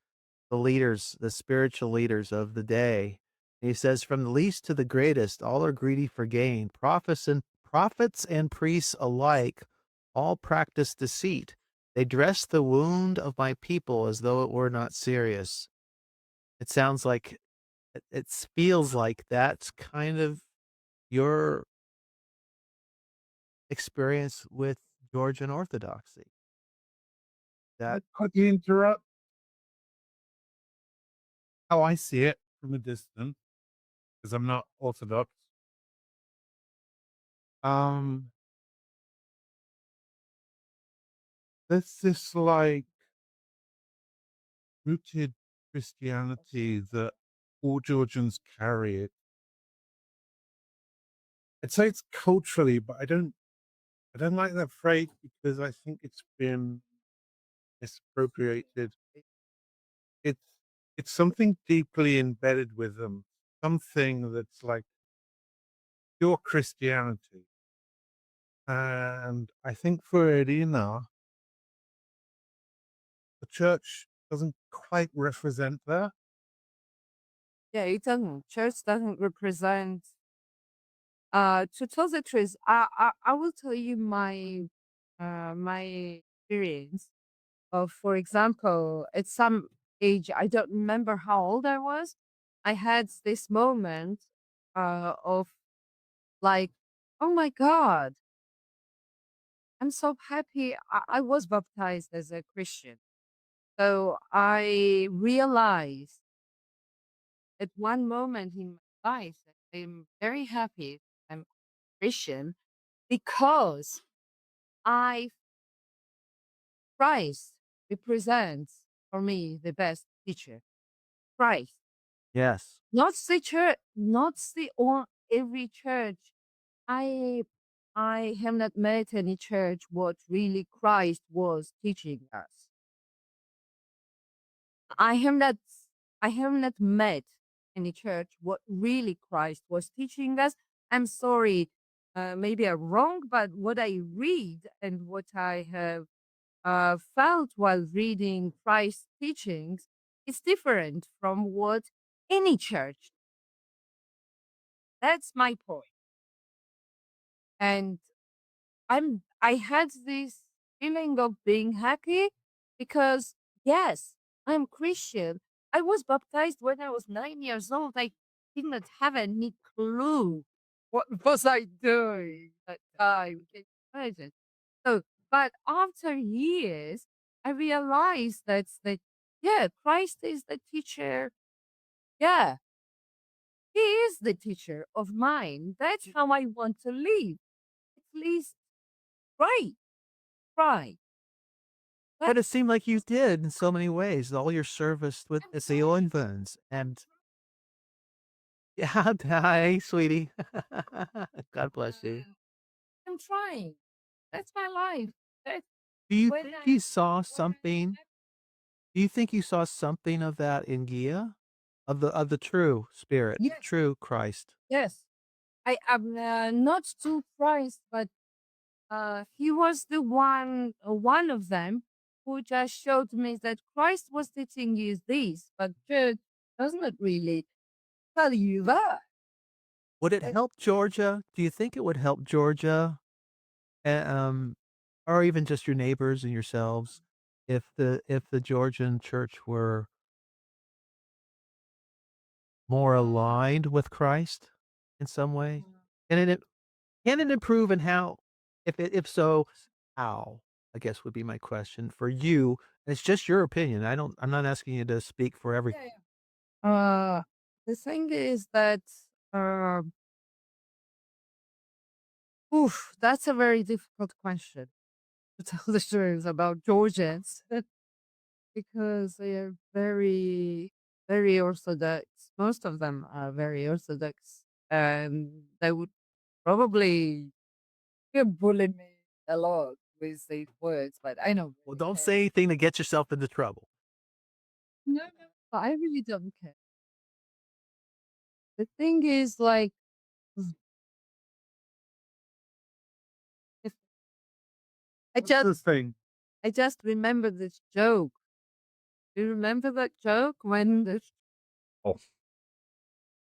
the leaders, the spiritual leaders of the day. And he says, "From the least to the greatest, all are greedy for gain. Prophets and priests alike, all practice deceit. They dress the wound of my people as though it were not serious." It sounds like it feels like that's kind of your experience with Georgian Orthodoxy. That Could you interrupt? How I see it from a distance, because I'm not Orthodox. Um, there's this like rooted Christianity that all Georgians carry it. I'd say it's culturally, but I don't like that phrase because I think it's been misappropriated. It's it's something deeply embedded with them, something that's like pure Christianity. And I think for Irina, the church doesn't quite represent that. yeah, it doesn't. Church doesn't represent. To tell the truth, I will tell you my experience. For example, at some age, I don't remember how old I was. I had this moment of like, oh my God, I'm so happy. I was baptized as a Christian. So I realized at one moment in my life that I'm very happy I'm Christian because I Christ represents for me the best teacher. Christ. Yes. Not the church, not the or every church. I I have not met any church what really Christ was teaching us. I have not I have not met any church what really Christ was teaching us. I'm sorry, maybe I'm wrong, but what I read and what I have felt while reading Christ's teachings is different from what any church. That's my point. And I had this feeling of being happy because yes, I'm Christian. I was baptized when I was 9 years old. I didn't have any clue what was I doing at that time. Can you imagine? So, but after years, I realized that yeah, Christ is the teacher. Yeah, he is the teacher of mine. That's how I want to live. At least right, right. But it seemed like you did in so many ways. All your service with I'm at the trying. Orphans and yeah, hi, sweetie. God bless you. I'm trying. That's my life. That's Do you when think I you saw when I something? Do you think you saw something of that in Gia, of the true Spirit, yes, true Christ? yes. I am not too surprised, but he was the one of them who just showed me that Christ was teaching you this, but church doesn't really tell you that. Would it It- help Georgia? Do you think it would help Georgia, eh, or even just your neighbors and yourselves, if the Georgian church were more aligned with Christ in some way? And it can it improve and how? If so, how? I guess would be my question for you. And it's just your opinion. I'm not asking you to speak for every. Yeah, yeah. The thing is that uh, oof, that's a very difficult question to tell the truth about Georgians because they are very, very orthodox. Most of them are very orthodox, and they would probably bully me a lot with these words, but I don't Well, really don't care. say anything to get yourself into trouble. No, no, I really don't care. The thing is, like, if I What's the just, thing? I just remember this joke. Do you remember that joke when the Oh,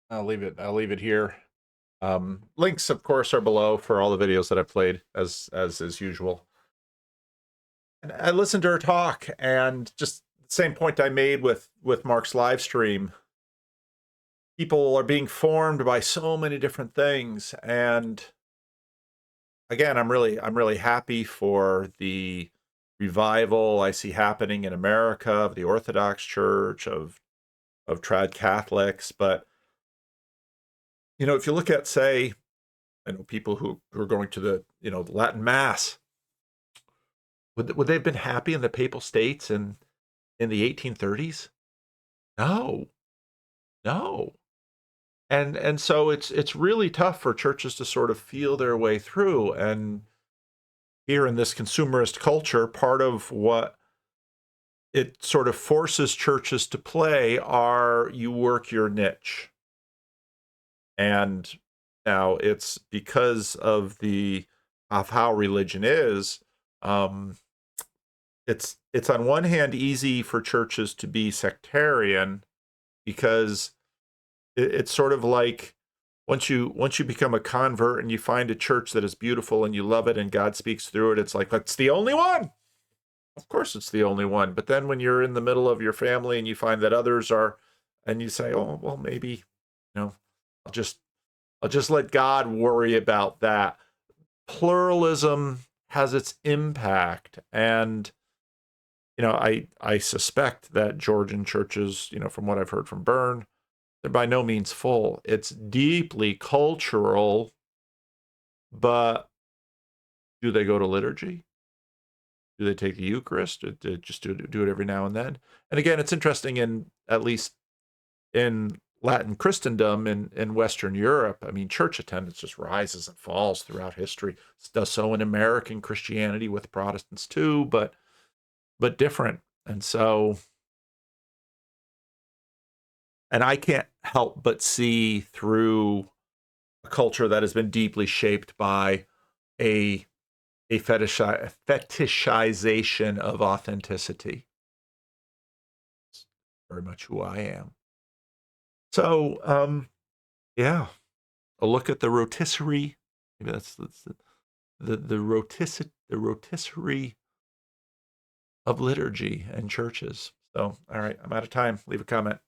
I'll leave it here. Links, of course, are below for all the videos that I played, as is usual. And I listened to her talk, and just the same point I made with Mark's live stream. People are being formed by so many different things, and again, I'm really happy for the revival I see happening in America of the Orthodox Church, of trad Catholics. But if you look at, say, I know people who are going to the the Latin Mass, would they have been happy in the Papal States in the 1830s? No, no. And so it's really tough for churches to sort of feel their way through. And here in this consumerist culture, part of what it sort of forces churches to play are you work your niche. And now it's because of how religion is, it's on one hand easy for churches to be sectarian because it's sort of like once you become a convert and you find a church that is beautiful and you love it and God speaks through it, it's like that's the only one. Of course it's the only one. But then when you're in the middle of your family and you find that others are, and you say, oh well, maybe I'll just let God worry about that. Pluralism has its impact, and I suspect that Georgian churches, from what I've heard from Bern, they're by no means full. It's deeply cultural, but do they go to liturgy? Do they take the Eucharist? Do just do it every now and then? And again, it's interesting at least in Latin Christendom in Western Europe. I mean, church attendance just rises and falls throughout history. It does so in American Christianity with Protestants too, but different. And so, and I can't help but see through a culture that has been deeply shaped by a fetishization of authenticity. It's very much who I am. So, yeah, a look at the rotisserie. Maybe that's the rotisserie of liturgy and churches. So, all right, I'm out of time. Leave a comment.